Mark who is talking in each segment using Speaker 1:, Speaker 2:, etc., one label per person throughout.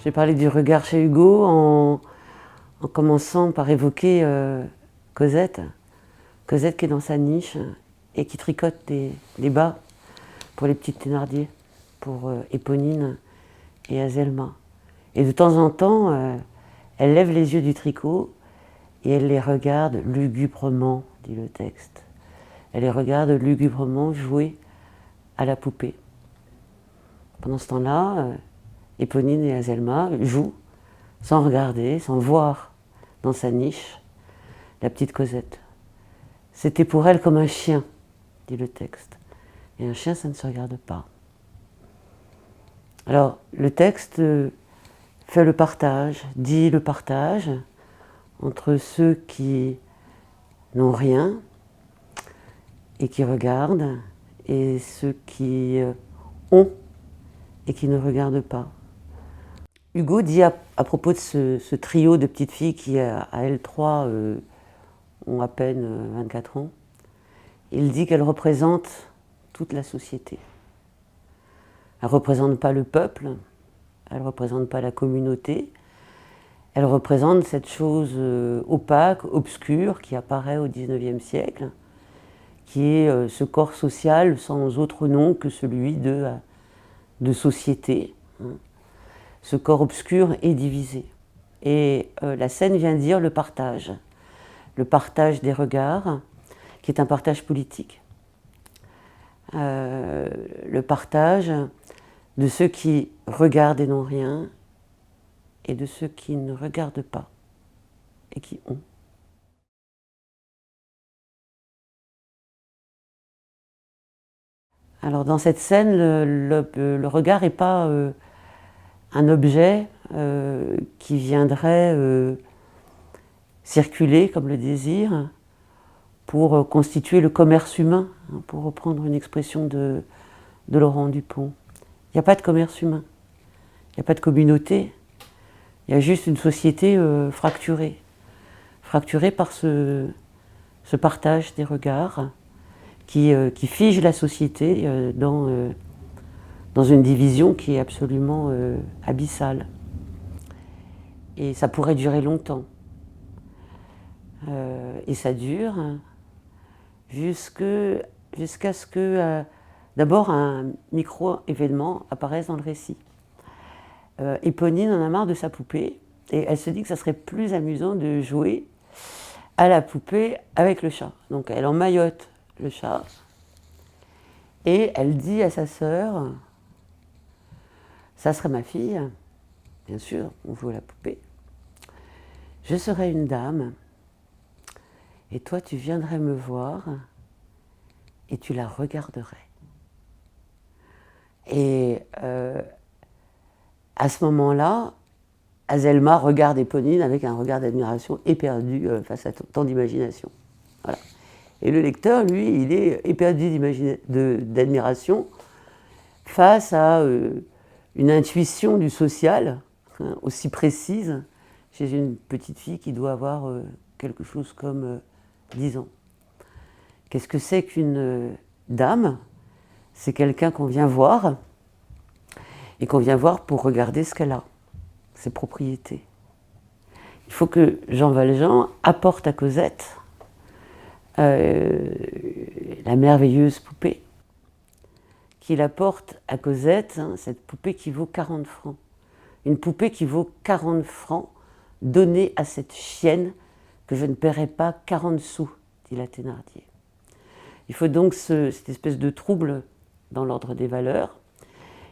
Speaker 1: J'ai parlé du regard chez Hugo en commençant par évoquer Cosette. Cosette qui est dans sa niche et qui tricote des bas pour les petites Thénardier, pour Éponine et Azelma. Et de temps en temps, elle lève les yeux du tricot et elle les regarde lugubrement, dit le texte. Elle les regarde lugubrement jouer à la poupée. Pendant ce temps-là, Éponine et Azelma jouent sans regarder, sans voir dans sa niche la petite Cosette. C'était pour elle comme un chien, dit le texte. Et un chien, ça ne se regarde pas. Alors, le texte fait le partage, dit le partage entre ceux qui n'ont rien et qui regardent, et ceux qui ont et qui ne regardent pas. Hugo dit à propos de ce trio de petites filles qui, à elles trois, ont à peine 24 ans, il dit qu'elles représentent toute la société. Elles ne représentent pas le peuple, elles ne représentent pas la communauté, elles représentent cette chose opaque, obscure, qui apparaît au XIXe siècle, qui est ce corps social sans autre nom que celui de société. Ce corps obscur est divisé. Et la scène vient dire le partage des regards, qui est un partage politique. Le partage de ceux qui regardent et n'ont rien, et de ceux qui ne regardent pas et qui ont. Alors dans cette scène, le regard n'est pas un objet qui viendrait circuler comme le désir pour constituer le commerce humain, pour reprendre une expression de Laurent Dupont. Il n'y a pas de commerce humain, il n'y a pas de communauté, il y a juste une société fracturée par ce partage des regards qui fige la société dans une division qui est absolument abyssale. Et ça pourrait durer longtemps. Et ça dure jusqu'à ce que d'abord un micro-événement apparaisse dans le récit. Éponine en a marre de sa poupée et elle se dit que ça serait plus amusant de jouer à la poupée avec le chat. Donc elle emmaillote le chat et elle dit à sa sœur: ça serait ma fille, bien sûr, on joue à la poupée. Je serais une dame et toi tu viendrais me voir et tu la regarderais. Et à ce moment-là, Azelma regarde Éponine avec un regard d'admiration éperdu face à tant d'imagination. Voilà. Et le lecteur, lui, il est éperdu d'admiration face à une intuition du social aussi précise chez une petite fille qui doit avoir quelque chose comme 10 ans. Qu'est-ce que c'est qu'une dame? C'est quelqu'un qu'on vient voir, et qu'on vient voir pour regarder ce qu'elle a, ses propriétés. Il faut que Jean Valjean apporte à Cosette la merveilleuse poupée, qu'il apporte à Cosette, cette poupée qui vaut 40 francs. Une poupée qui vaut 40 francs donnée à cette chienne que je ne paierai pas 40 sous, dit la Thénardier. Il faut donc cette espèce de trouble dans l'ordre des valeurs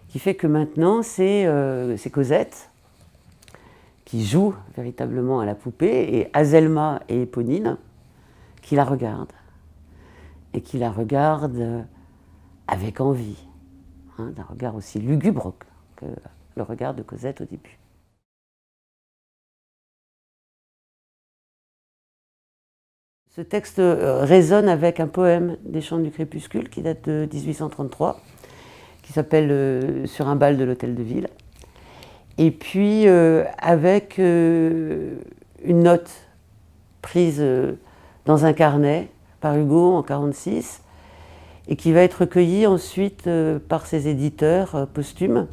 Speaker 1: qui fait que maintenant c'est Cosette qui joue véritablement à la poupée et Azelma et Éponine qui la regardent. Et qui la regardent avec envie, d'un regard aussi lugubre que le regard de Cosette au début. Ce texte résonne avec un poème des Chants du Crépuscule qui date de 1833, qui s'appelle Sur un bal de l'Hôtel de Ville. Et puis avec une note prise dans un carnet par Hugo en 1946 et qui va être recueillie ensuite par ses éditeurs posthumes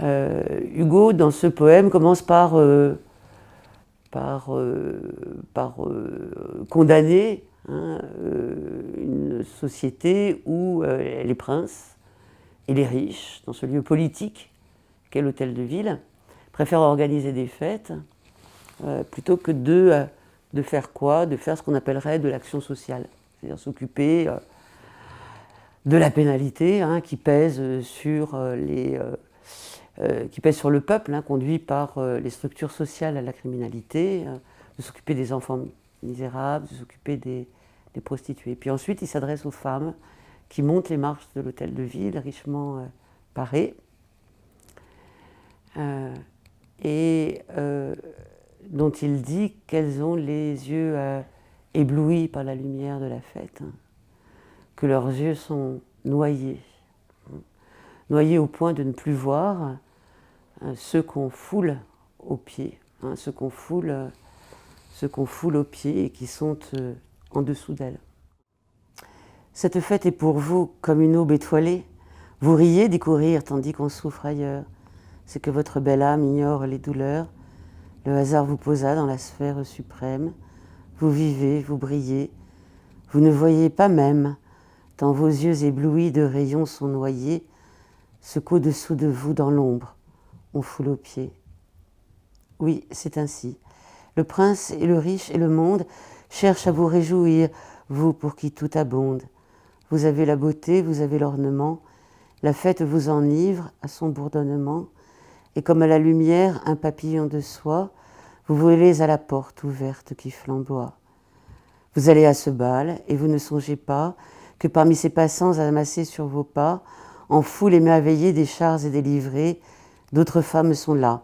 Speaker 1: Hugo, dans ce poème, commence par condamner une société où les princes et les riches, dans ce lieu politique qu'est l'hôtel de ville, préfèrent organiser des fêtes plutôt que de faire quoi? De faire ce qu'on appellerait de l'action sociale, c'est-à-dire s'occuper de la pénalité qui pèse sur le peuple, conduit par les structures sociales à la criminalité, de s'occuper des enfants misérables, de s'occuper des prostituées. Puis ensuite, il s'adresse aux femmes qui montent les marches de l'hôtel de ville, richement parées, et dont il dit qu'elles ont les yeux éblouis par la lumière de la fête, que leurs yeux sont noyés au point de ne plus voir ceux qu'on foule aux pieds, ceux qu'on foule aux pieds et qui sont en dessous d'elle. Cette fête est pour vous comme une aube étoilée. Vous riez d'y courir tandis qu'on souffre ailleurs. C'est que votre belle âme ignore les douleurs. Le hasard vous posa dans la sphère suprême. Vous vivez, vous brillez. Vous ne voyez pas même, tant vos yeux éblouis de rayons sont noyés, ce qu'au-dessous de vous, dans l'ombre, on foule aux pieds. Oui, c'est ainsi. Le prince et le riche et le monde cherchent à vous réjouir, vous pour qui tout abonde. Vous avez la beauté, vous avez l'ornement, la fête vous enivre à son bourdonnement, et comme à la lumière un papillon de soie, vous volez à la porte ouverte qui flamboie. Vous allez à ce bal, et vous ne songez pas que parmi ces passants amassés sur vos pas, en foule émerveillée des chars et des livrées, d'autres femmes sont là,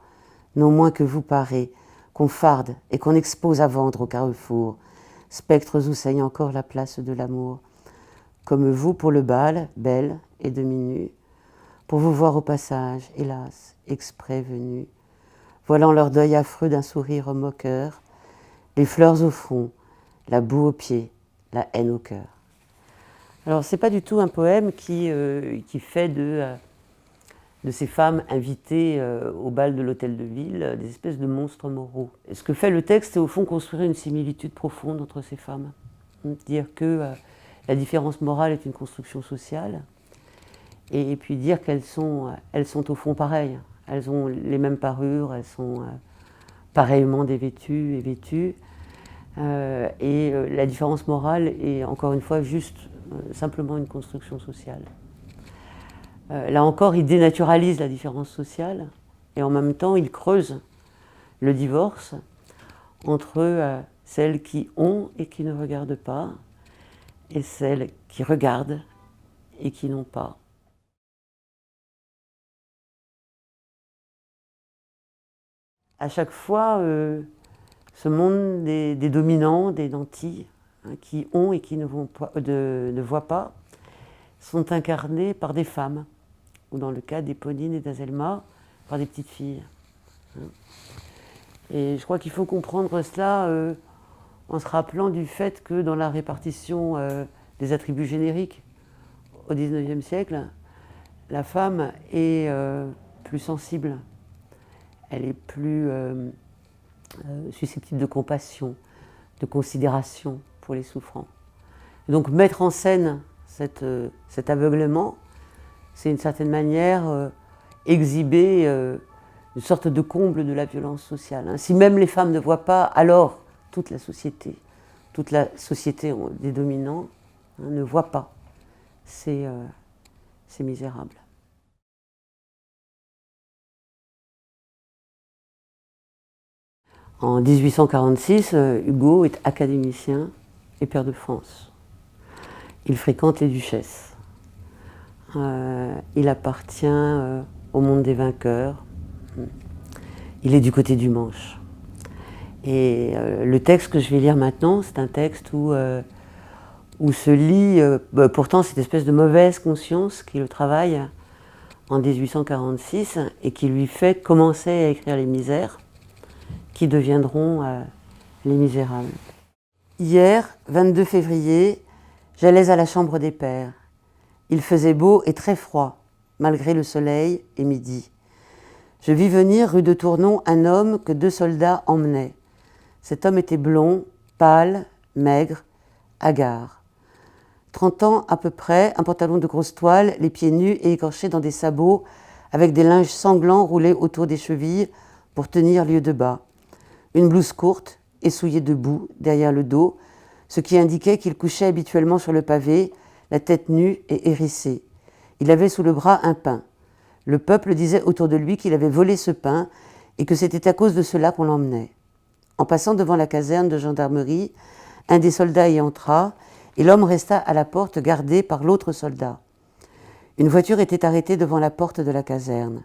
Speaker 1: non moins que vous parées, qu'on farde et qu'on expose à vendre au carrefour, spectres où saigne encore la place de l'amour. Comme vous pour le bal, belle et demi-nue, pour vous voir au passage, hélas, exprès venus, voilant leur deuil affreux d'un sourire moqueur, les fleurs au front, la boue aux pieds, la haine au cœur. Alors, c'est pas du tout un poème qui fait de ces femmes invitées au bal de l'hôtel de ville des espèces de monstres moraux. Et ce que fait le texte, c'est au fond construire une similitude profonde entre ces femmes. Dire que la différence morale est une construction sociale, et puis dire qu'elles sont au fond pareilles. Elles ont les mêmes parures, elles sont pareillement dévêtues et vêtues. Et la différence morale est encore une fois juste simplement une construction sociale. Là encore, il dénaturalise la différence sociale et en même temps, il creuse le divorce entre celles qui ont et qui ne regardent pas et celles qui regardent et qui n'ont pas. À chaque fois, ce monde des dominants, des nantis, qui ont et qui ne voient pas, sont incarnés par des femmes, ou dans le cas d'Éponine et d'Azelma, par des petites filles. Et je crois qu'il faut comprendre cela en se rappelant du fait que dans la répartition des attributs génériques au XIXe siècle, la femme est plus sensible, elle est plus susceptible de compassion, de considération pour les souffrants. Et donc mettre en scène cet aveuglement, c'est d'une certaine manière exhiber une sorte de comble de la violence sociale. Si même les femmes ne voient pas, alors toute la société des dominants ne voit pas. C'est misérable. En 1846, Hugo est académicien et pair de France. Il fréquente les duchesses. Il appartient au monde des vainqueurs. Il est du côté du Manche. Et le texte que je vais lire maintenant, c'est un texte où se lit pourtant cette espèce de mauvaise conscience qui le travaille en 1846 et qui lui fait commencer à écrire les misères qui deviendront les misérables. Hier, 22 février, j'allais à la chambre des pairs. Il faisait beau et très froid, malgré le soleil et midi. Je vis venir rue de Tournon un homme que 2 soldats emmenaient. Cet homme était blond, pâle, maigre, hagard. 30 ans à peu près, un pantalon de grosse toile, les pieds nus et écorchés dans des sabots, avec des linges sanglants roulés autour des chevilles pour tenir lieu de bas. Une blouse courte, essouillée de boue, derrière le dos, ce qui indiquait qu'il couchait habituellement sur le pavé, la tête nue et hérissée. Il avait sous le bras un pain. Le peuple disait autour de lui qu'il avait volé ce pain et que c'était à cause de cela qu'on l'emmenait. En passant devant la caserne de gendarmerie, un des soldats y entra et l'homme resta à la porte gardé par l'autre soldat. Une voiture était arrêtée devant la porte de la caserne.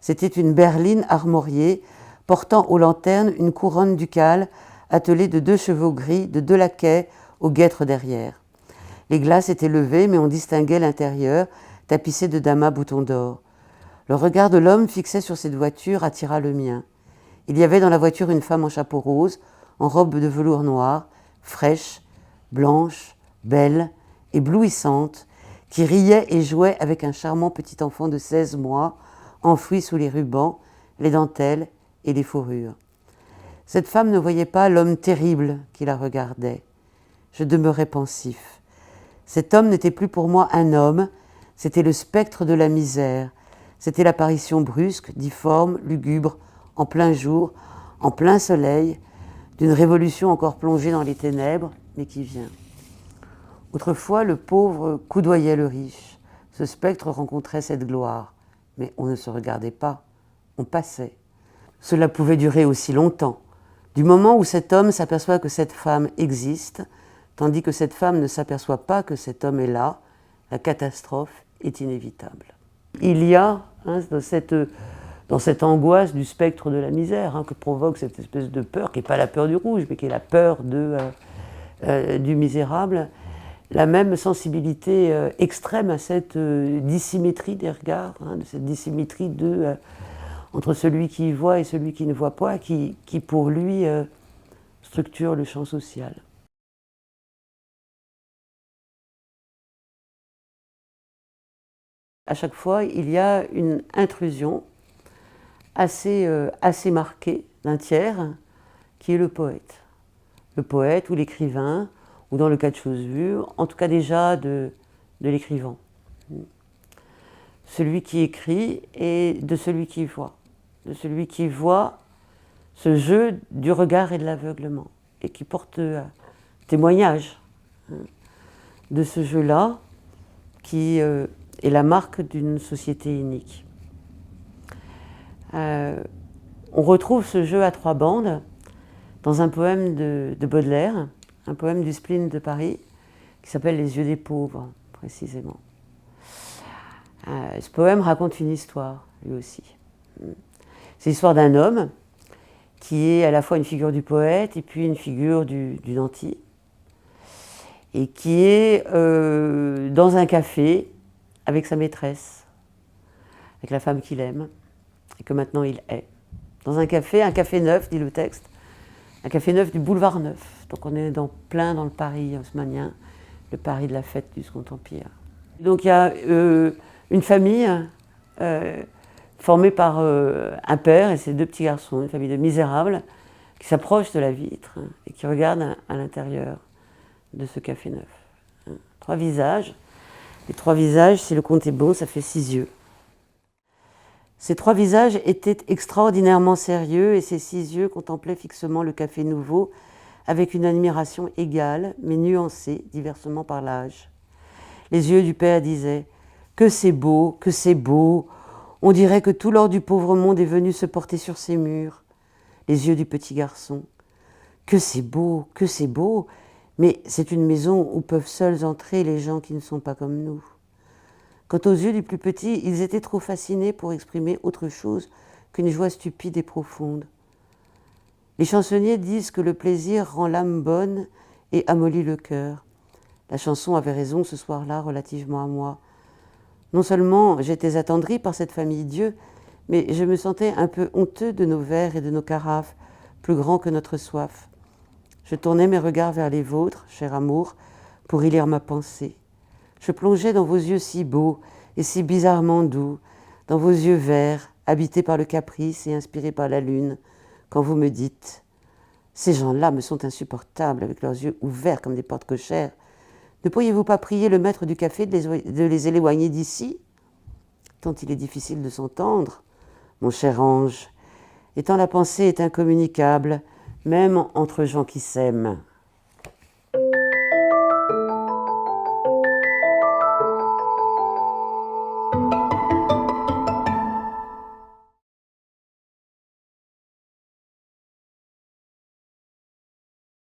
Speaker 1: C'était une berline armoriée portant aux lanternes une couronne ducale attelée de 2 chevaux gris, de 2 laquais aux guêtres derrière. Les glaces étaient levées, mais on distinguait l'intérieur, tapissé de damas boutons d'or. Le regard de l'homme fixé sur cette voiture attira le mien. Il y avait dans la voiture une femme en chapeau rose, en robe de velours noir, fraîche, blanche, belle, éblouissante, qui riait et jouait avec un charmant petit enfant de 16 mois, enfoui sous les rubans, les dentelles et les fourrures. Cette femme ne voyait pas l'homme terrible qui la regardait. Je demeurais pensif. Cet homme n'était plus pour moi un homme, c'était le spectre de la misère. C'était l'apparition brusque, difforme, lugubre, en plein jour, en plein soleil, d'une révolution encore plongée dans les ténèbres, mais qui vient. Autrefois, le pauvre coudoyait le riche. Ce spectre rencontrait cette gloire. Mais on ne se regardait pas, on passait. Cela pouvait durer aussi longtemps, du moment où cet homme s'aperçoit que cette femme existe, tandis que cette femme ne s'aperçoit pas que cet homme est là, la catastrophe est inévitable. Il y a dans cette angoisse du spectre de la misère que provoque cette espèce de peur, qui n'est pas la peur du rouge, mais qui est la peur du misérable, la même sensibilité extrême à cette dissymétrie des regards, de cette dissymétrie entre celui qui voit et celui qui ne voit pas, qui pour lui structure le champ social. À chaque fois, il y a une intrusion assez marquée d'un tiers, qui est le poète. Le poète ou l'écrivain, ou dans le cas de Choses Vues, en tout cas déjà de l'écrivain. Celui qui écrit et de celui qui voit. De celui qui voit ce jeu du regard et de l'aveuglement, et qui porte témoignage de ce jeu-là, qui est la marque d'une société inique. On retrouve ce jeu à 3 bandes dans un poème de Baudelaire, un poème du spleen de Paris, qui s'appelle Les yeux des pauvres, précisément. Ce poème raconte une histoire, lui aussi. C'est l'histoire d'un homme qui est à la fois une figure du poète et puis une figure du nanti, et qui est dans un café avec sa maîtresse, avec la femme qu'il aime, et que maintenant il est. Dans un café neuf, dit le texte, un café neuf du boulevard Neuf. Donc on est plein dans le Paris haussmannien, le Paris de la fête du Second Empire. Donc il y a une famille formée par un père et ses 2 petits garçons, une famille de misérables, qui s'approchent de la vitre et qui regardent à l'intérieur de ce café neuf. 3 visages. Les 3 visages, si le compte est bon, ça fait 6 yeux. Ces 3 visages étaient extraordinairement sérieux et ces 6 yeux contemplaient fixement le café nouveau avec une admiration égale, mais nuancée diversement par l'âge. Les yeux du père disaient « Que c'est beau, que c'est beau ! On dirait que tout l'or du pauvre monde est venu se porter sur ces murs. » Les yeux du petit garçon « Que c'est beau, mais c'est une maison où peuvent seuls entrer les gens qui ne sont pas comme nous. » Quant aux yeux du plus petit, ils étaient trop fascinés pour exprimer autre chose qu'une joie stupide et profonde. Les chansonniers disent que le plaisir rend l'âme bonne et amollit le cœur. La chanson avait raison ce soir-là relativement à moi. Non seulement j'étais attendrie par cette famille Dieu, mais je me sentais un peu honteux de nos verres et de nos carafes, plus grands que notre soif. Je tournais mes regards vers les vôtres, cher amour, pour y lire ma pensée. Je plongeais dans vos yeux si beaux et si bizarrement doux, dans vos yeux verts, habité par le caprice et inspiré par la lune, quand vous me dites « Ces gens-là me sont insupportables, avec leurs yeux ouverts comme des portes cochères. Ne pourriez-vous pas prier le maître du café de les éloigner d'ici ?» Tant il est difficile de s'entendre, mon cher ange, et tant la pensée est incommunicable, même entre gens qui s'aiment.